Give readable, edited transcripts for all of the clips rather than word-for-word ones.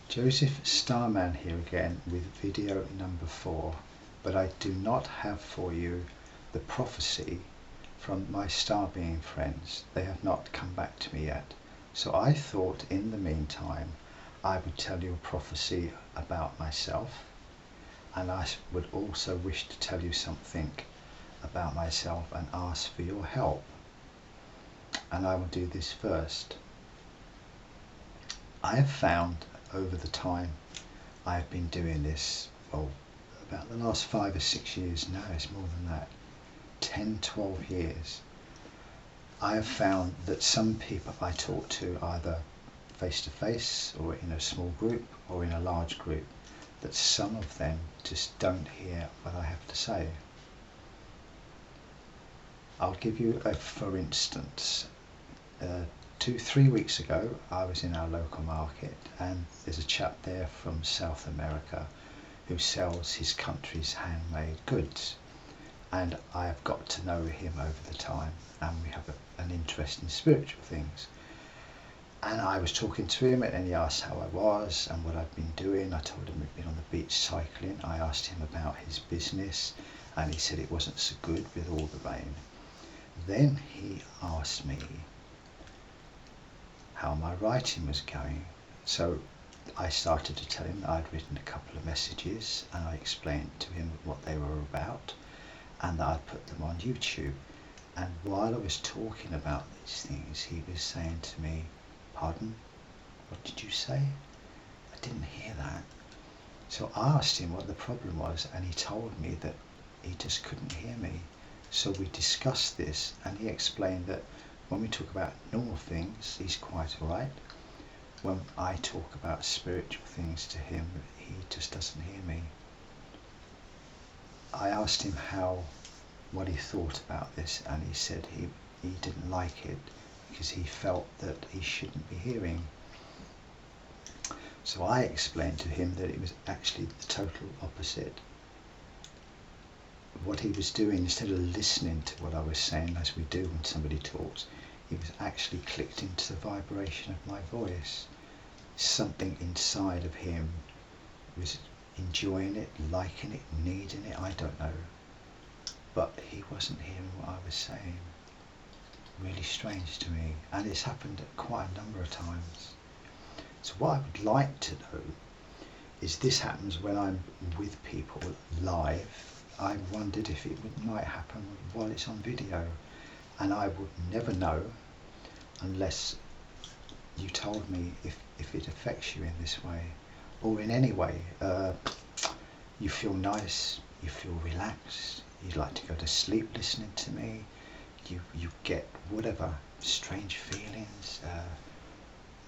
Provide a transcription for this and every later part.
Joseph Starman here again with video number 4, but I do not have for you the prophecy from my star being friends. They have not come back to me yet. So I thought in the meantime I would tell you a prophecy about myself, and I would also wish to tell you something about myself and ask for your help. And I will do this first. I have found over the time I have been doing this, well, about the last 5 or 6 years, no, it's more than that, 10, 12 years, I have found that some people I talk to either face to face or in a small group or in a large group, that some of them just don't hear what I have to say. I'll give you a for instance. 2-3 weeks ago I was in our local market, and there's a chap there from South America who sells his country's handmade goods, and I have got to know him over the time, and we have an interest in spiritual things. And I was talking to him, and he asked how I was and what I'd been doing. I told him I'd been on the beach cycling. I asked him about his business, and he said it wasn't so good with all the rain. Then he asked me how my writing was going. So I started to tell him that I'd written a couple of messages, and I explained to him what they were about, and that I'd put them on YouTube. And while I was talking about these things, he was saying to me, "Pardon? What did you say? I didn't hear that." So I asked him what the problem was, and he told me that he just couldn't hear me. So we discussed this, and he explained that when we talk about normal things, he's quite alright. When I talk about spiritual things to him, he just doesn't hear me. I asked him what he thought about this, and he said he didn't like it because he felt that he shouldn't be hearing. So I explained to him that it was actually the total opposite. What he was doing, instead of listening to what I was saying, as we do when somebody talks, he was actually clicked into the vibration of my voice. Something inside of him was enjoying it, liking it, needing it, I don't know. But he wasn't hearing what I was saying. Really strange to me, and it's happened quite a number of times. So what I would like to know is, this happens when I'm with people live. I wondered if it might happen while it's on video, and I would never know unless you told me if it affects you in this way or in any way. You feel nice, you feel relaxed, you'd like to go to sleep listening to me, you get whatever strange feelings,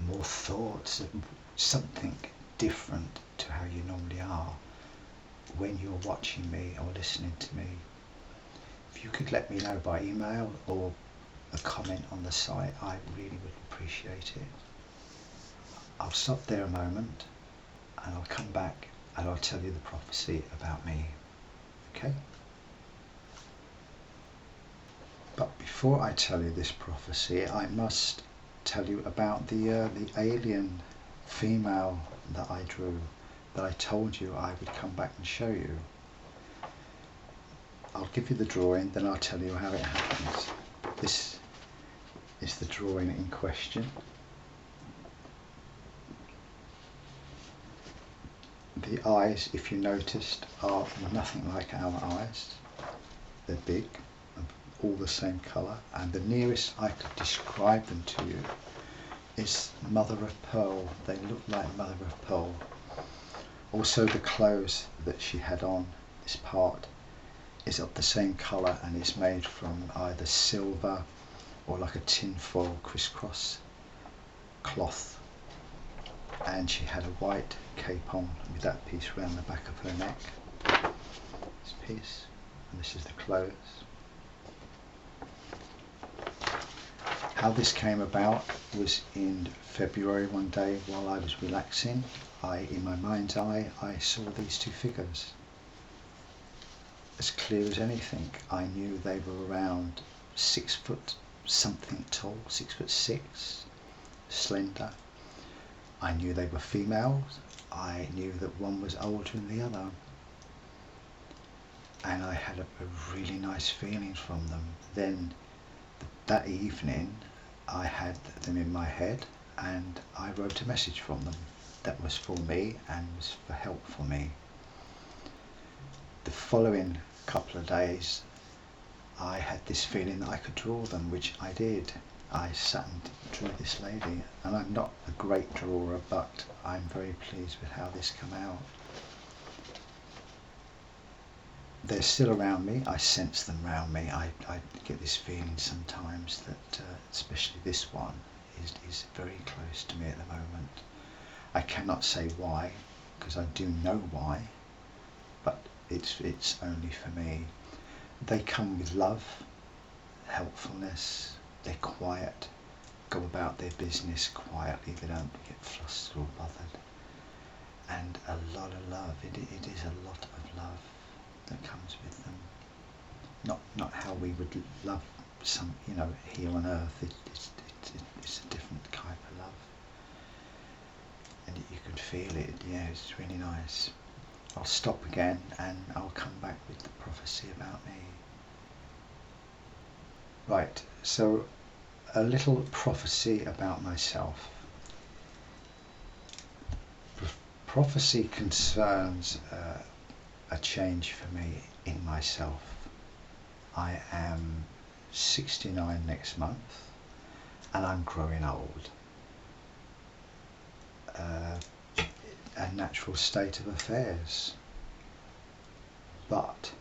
more thoughts, something different to how you normally are when you're watching me or listening to me. If you could let me know by email or a comment on the site, I really would appreciate it. I'll stop there a moment, and I'll come back and I'll tell you the prophecy about me. Okay? But before I tell you this prophecy, I must tell you about the alien female that I drew, that I told you I would come back and show you. I'll give you the drawing, then I'll tell you how it happens. This is the drawing in question. The eyes, if you noticed, are nothing like our eyes. They're big, all the same colour, and the nearest I could describe them to you is mother of pearl. They look like mother of pearl. Also the clothes that she had on, this part, is of the same colour, and it's made from either silver or like a tinfoil crisscross cloth. And she had a white cape on with that piece around the back of her neck. This piece, and this is the clothes. How this came about was in February one day while I was relaxing. In my mind's eye, I saw these two figures. As clear as anything, I knew they were around 6 foot something tall, 6'6", slender. I knew they were females, I knew that one was older than the other, and I had a really nice feeling from them. Then that evening I had them in my head and I wrote a message from them that was for me and was for help for me. The following couple of days I had this feeling that I could draw them, which I did. I sat and drew this lady, and I'm not a great drawer, but I'm very pleased with how this came out. They're still around me. I sense them around me. I get this feeling sometimes that especially this one is very close to me at the moment. I cannot say why, because I do know why, but it's only for me. They come with love, helpfulness. They're quiet, go about their business quietly. They don't get flustered or bothered, and a lot of love. It is a lot of love that comes with them. Not how we would love some, here on earth. It's a different type of love, and you can feel it. Yeah, it's really nice. I'll stop again and I'll come back with the prophecy about me. Right, so a little prophecy about myself. Prophecy concerns a change for me in myself. I am 69 next month and I'm growing old. A natural state of affairs. But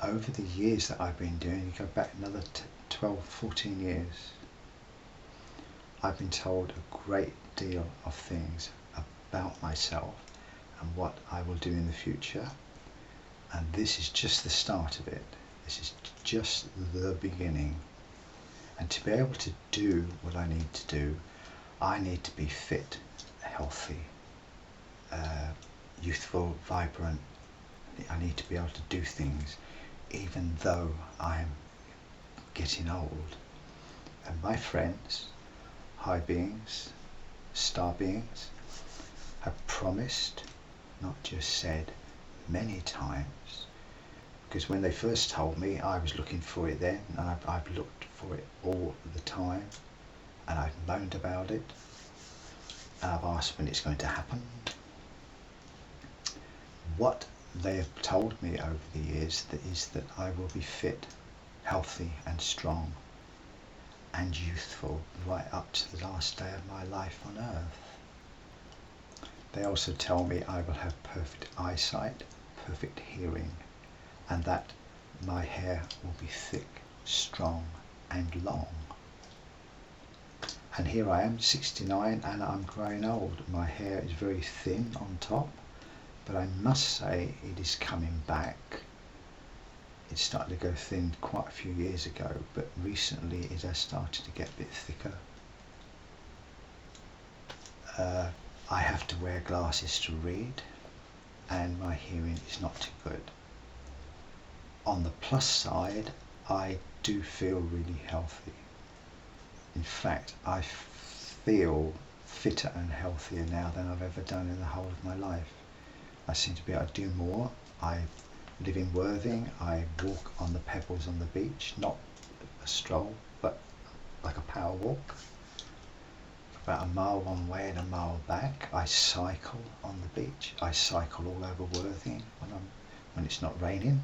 over the years that I've been doing, you go back another 12, 14 years, I've been told a great deal of things about myself and what I will do in the future. And this is just the start of it. This is just the beginning. And to be able to do what I need to do, I need to be fit, healthy, youthful, vibrant. I need to be able to do things even though I'm getting old. And my friends, high beings, star beings, have promised, not just said, many times, because when they first told me, I was looking for it then, and I've looked for it all the time, and I've moaned about it, and I've asked when it's going to happen. What they have told me over the years is that I will be fit, healthy and strong and youthful right up to the last day of my life on earth. They also tell me I will have perfect eyesight, perfect hearing, and that my hair will be thick, strong and long. And here I am, 69, and I'm growing old. My hair is very thin on top, but I must say it is coming back. It started to go thin quite a few years ago, but recently it has started to get a bit thicker. I have to wear glasses to read, and my hearing is not too good. On the plus side, I do feel really healthy. In fact, I feel fitter and healthier now than I've ever done in the whole of my life. I seem to be able to do more. I live in Worthing. I walk on the pebbles on the beach, not a stroll, but like a power walk. For about a mile one way and a mile back. I cycle on the beach. I cycle all over Worthing when it's not raining.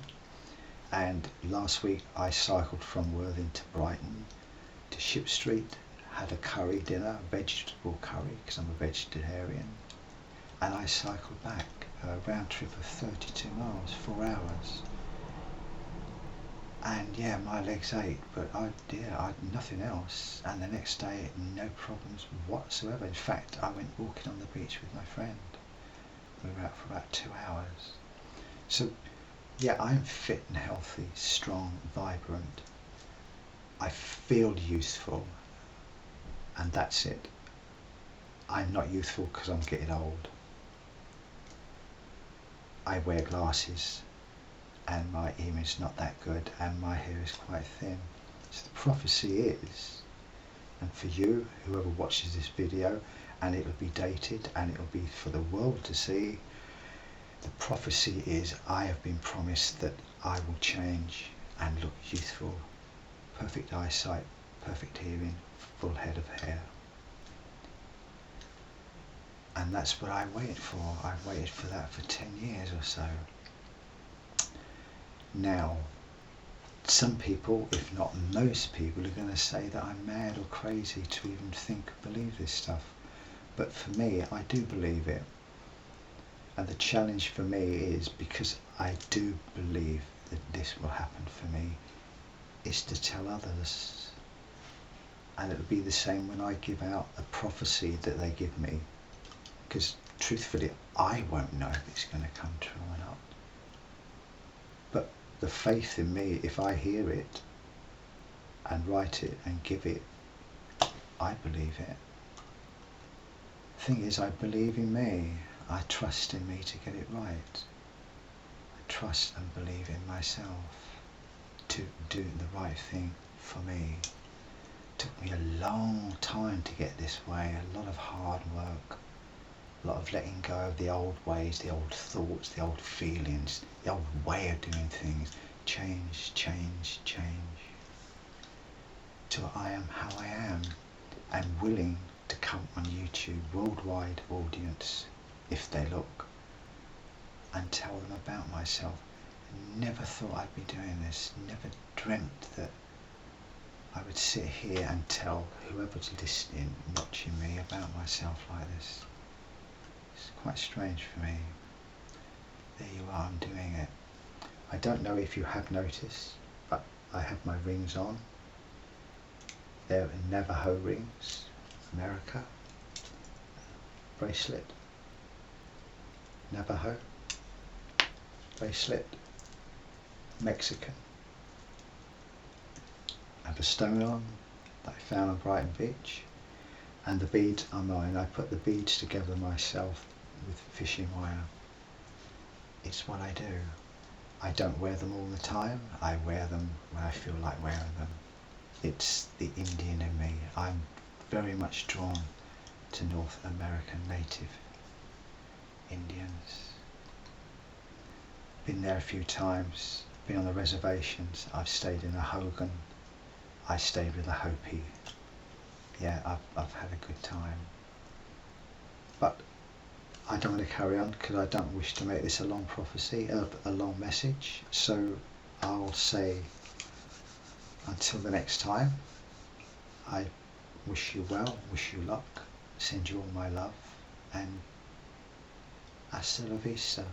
And last week I cycled from Worthing to Brighton to Ship Street, had a curry dinner, vegetable curry, because I'm a vegetarian, and I cycled back a round trip of 32 miles, 4 hours. And yeah, my legs ached, but I had nothing else. And the next day, no problems whatsoever. In fact, I went walking on the beach with my friend. We were out for about 2 hours. So yeah, I'm fit and healthy, strong, vibrant. I feel youthful, and that's it. I'm not youthful because I'm getting old. I wear glasses and my hearing's not that good and my hair is quite thin. So the prophecy is, and for you, whoever watches this video, and it'll be dated and it'll be for the world to see. The prophecy is, I have been promised that I will change and look youthful, perfect eyesight, perfect hearing, full head of hair. And that's what I waited for. I waited for that for 10 years or so. Now, some people, if not most people, are going to say that I'm mad or crazy to even think or believe this stuff. But for me, I do believe it. And the challenge for me is, because I do believe that this will happen for me, is to tell others. And it'll be the same when I give out a prophecy that they give me. Because truthfully, I won't know if it's going to come true or not. But the faith in me, if I hear it and write it and give it, I believe it. The thing is, I believe in me. I trust in me to get it right. I trust and believe in myself to do the right thing for me. It took me a long time to get this way, a lot of hard work, a lot of letting go of the old ways, the old thoughts, the old feelings, the old way of doing things. Change, change, change. Till I am how I am, and willing to come on YouTube, worldwide audience, if they look, and tell them about myself. I never thought I'd be doing this, never dreamt that I would sit here and tell whoever's listening, watching me, about myself like this. It's quite strange for me. There you are, I'm doing it. I don't know if you have noticed, but I have my rings on. They're Navajo rings, America. Bracelet, Navajo. Bracelet, Mexican. I have a stone on that I found on Brighton Beach, and the beads are mine. I put the beads together myself with fishing wire. It's what I do. I don't wear them all the time. I wear them when I feel like wearing them. It's the Indian in me. I'm very much drawn to North American native Indians. Been there a few times, been on the reservations. I've stayed in a Hogan. I stayed with a Hopi. Yeah, I've had a good time. But I don't want to carry on because I don't wish to make this a long prophecy, a long message. So I'll say until the next time, I wish you well, wish you luck, send you all my love, and hasta la vista.